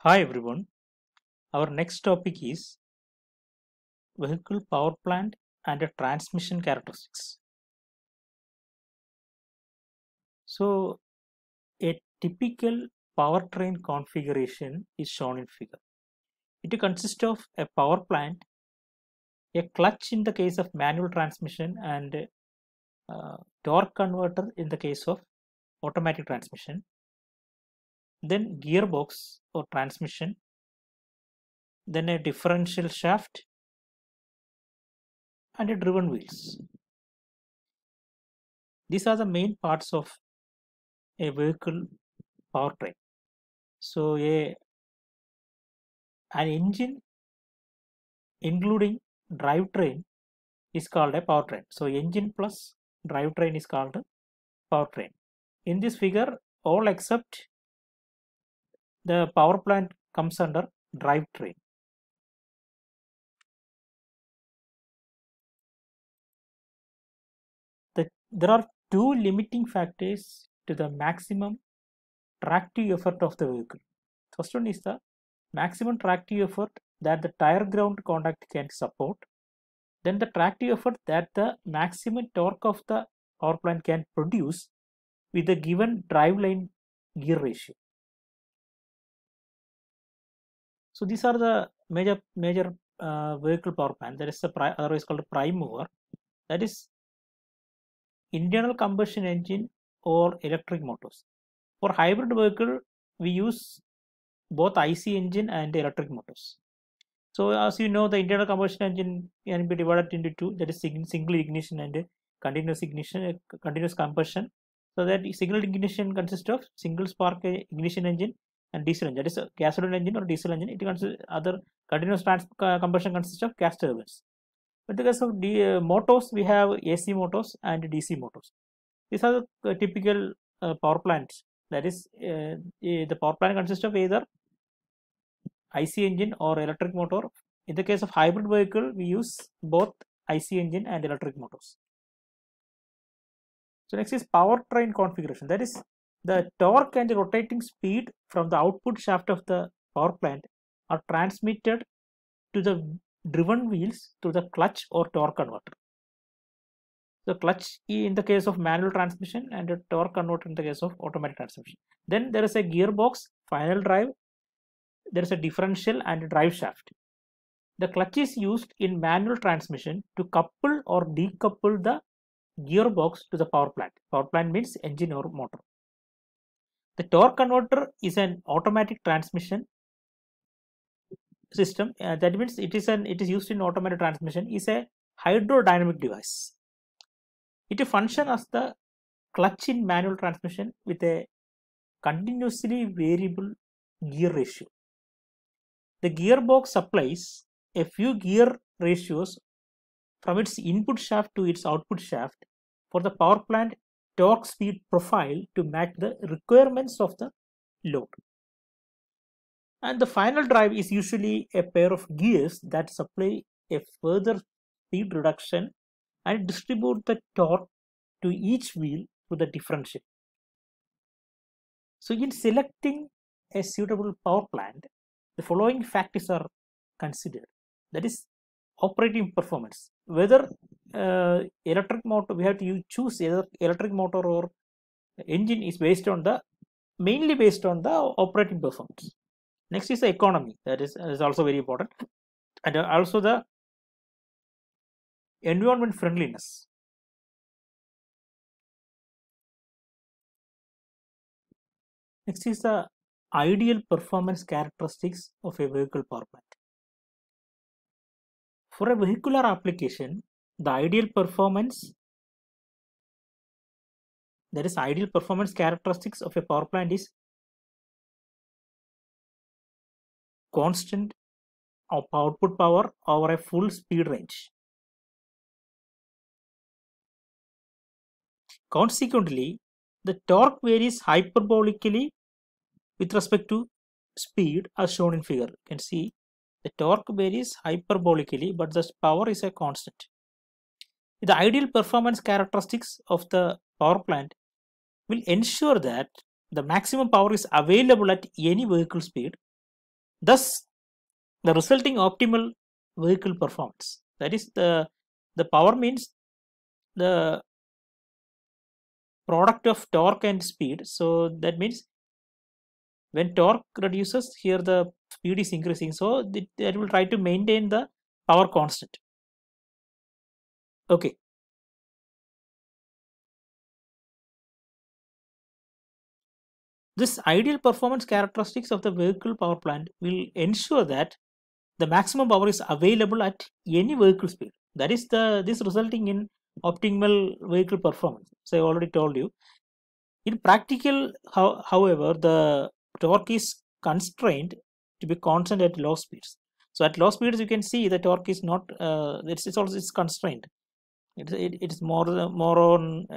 Hi everyone. Our next topic is vehicle power plant and transmission characteristics. So, a typical powertrain configuration is shown in figure. It consists of a power plant, a clutch in the case of manual transmission, and torque converter in the case of automatic transmission. Then gearbox or transmission. Then a differential shaft and a driven wheels. These are the main parts of a vehicle powertrain. So an engine including drivetrain is called a powertrain. So engine plus drivetrain is called a powertrain. In this figure, all except the power plant comes under drivetrain. There are two limiting factors to the maximum tractive effort of the vehicle. First one is the maximum tractive effort that the tire ground contact can support. Then the tractive effort that the maximum torque of the power plant can produce with the given driveline gear ratio. So these are the major vehicle power plant. There is the otherwise called a prime mover. That is internal combustion engine or electric motors. For hybrid vehicle, we use both IC engine and electric motors. So as you know, the internal combustion engine can be divided into two. That is single ignition and continuous ignition, continuous combustion. So that single ignition consists of single spark ignition engine and diesel engine. That is a gasoline engine or diesel engine. It consists other continuous combustion consists of gas turbines. But in the case of motors, we have AC motors and DC motors. These are the typical power plants. That is, the power plant consists of either IC engine or electric motor. In the case of hybrid vehicle, we use both IC engine and electric motors. So next is powertrain configuration. That is, the torque and the rotating speed from the output shaft of the power plant are transmitted to the driven wheels through the clutch or torque converter. The clutch in the case of manual transmission and a torque converter in the case of automatic transmission. Then there is a gearbox, final drive, there is a differential and a drive shaft. The clutch is used in manual transmission to couple or decouple the gearbox to the power plant. Power plant means engine or motor. The torque converter is an automatic transmission system. That means it is used in automatic transmission. Is a hydrodynamic device. It functions as the clutch in manual transmission with a continuously variable gear ratio. The gearbox supplies a few gear ratios from its input shaft to its output shaft for the power plant torque speed profile to match the requirements of the load. And the final drive is usually a pair of gears that supply a further speed reduction and distribute the torque to each wheel through the differential. So in selecting a suitable power plant, the following factors are considered. That is operating performance. Whether electric motor, we have to choose either electric motor or engine is mainly based on the operating performance. Next is the economy. That is also very important, and also the environment friendliness. Next is the ideal performance characteristics of a vehicle power plant. For a vehicular application, the ideal performance characteristics of a power plant is constant of output power over a full speed range. Consequently, the torque varies hyperbolically with respect to speed as shown in figure. You can see the torque varies hyperbolically, but the power is a constant. The ideal performance characteristics of the power plant will ensure that the maximum power is available at any vehicle speed Thus the resulting optimal vehicle performance, that is the power means the product of torque and speed. So that means when torque reduces, here the speed is increasing, so that will try to maintain the power constant. Okay, this ideal performance characteristics of the vehicle power plant will ensure that the maximum power is available at any vehicle speed. That is this resulting in optimal vehicle performance. So I already told you. In practical, however, the torque is constrained to be constant at low speeds. So at low speeds, you can see the torque is not. It's also it's constrained. It's more on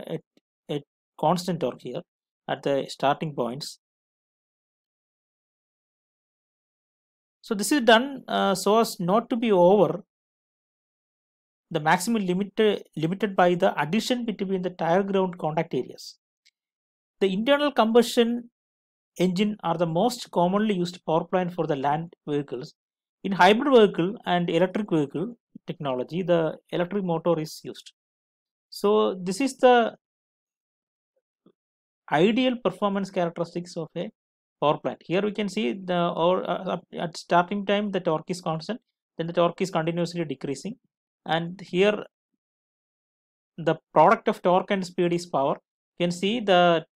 a constant torque here at the starting points. So this is done so as not to be over the maximum limited by the addition between the tire ground contact areas. The internal combustion engine are the most commonly used power plant for the land vehicles. In hybrid vehicle and electric vehicle technology, the electric motor is used. So this is the ideal performance characteristics of a power plant. Here we can see at starting time the torque is constant, then the torque is continuously decreasing, and here the product of torque and speed is power. You can see the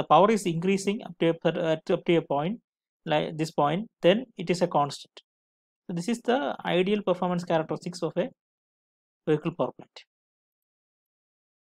power is increasing up to a point, like this point, then it is a constant. So this is the ideal performance characteristics of a vehicle power plant.